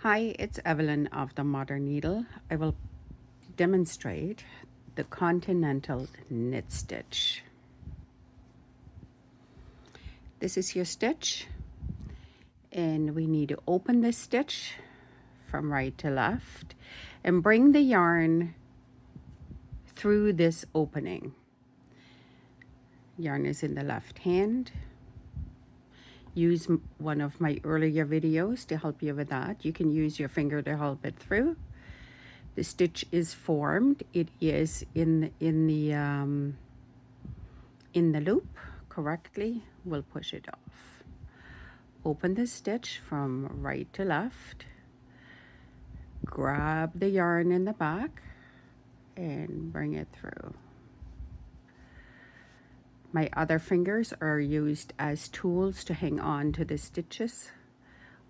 Hi, it's Evelyn of the Modern Needle. I will demonstrate the Continental knit stitch. This is your stitch, and we need to open this stitch from right to left and bring the yarn through this opening. Yarn is in the left hand. Use one of my earlier videos to help you with that. You can use your finger to help it through. The stitch is formed. It is in the loop correctly. We'll push it off. Open the stitch from right to left. Grab the yarn in the back and bring it through. My other fingers are used as tools to hang on to the stitches.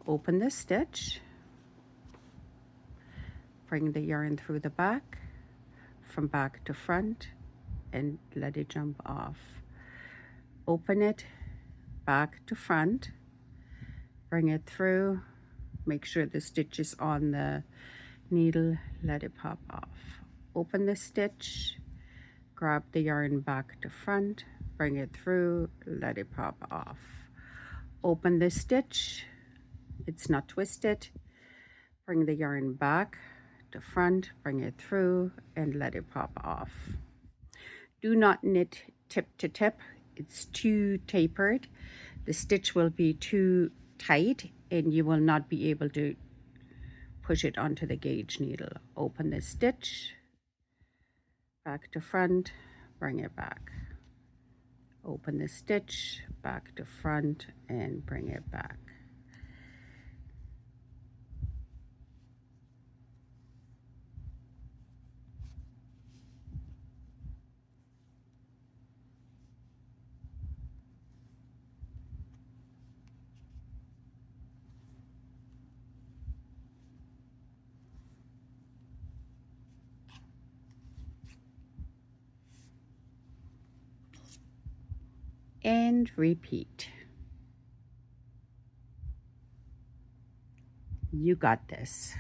Open the stitch. Bring the yarn through the back, from back to front, and let it jump off. Open it back to front, bring it through, make sure the stitch is on the needle, let it pop off. Open the stitch, grab the yarn back to front, bring it through, let it pop off. Open the stitch, it's not twisted, bring the yarn back to front, bring it through, and let it pop off. Do not knit tip to tip. It's too tapered. The stitch will be too tight and you will not be able to push it onto the gauge needle. Open the stitch, back to front, bring it back. Open the stitch, back to front, and bring it back. And repeat. You got this.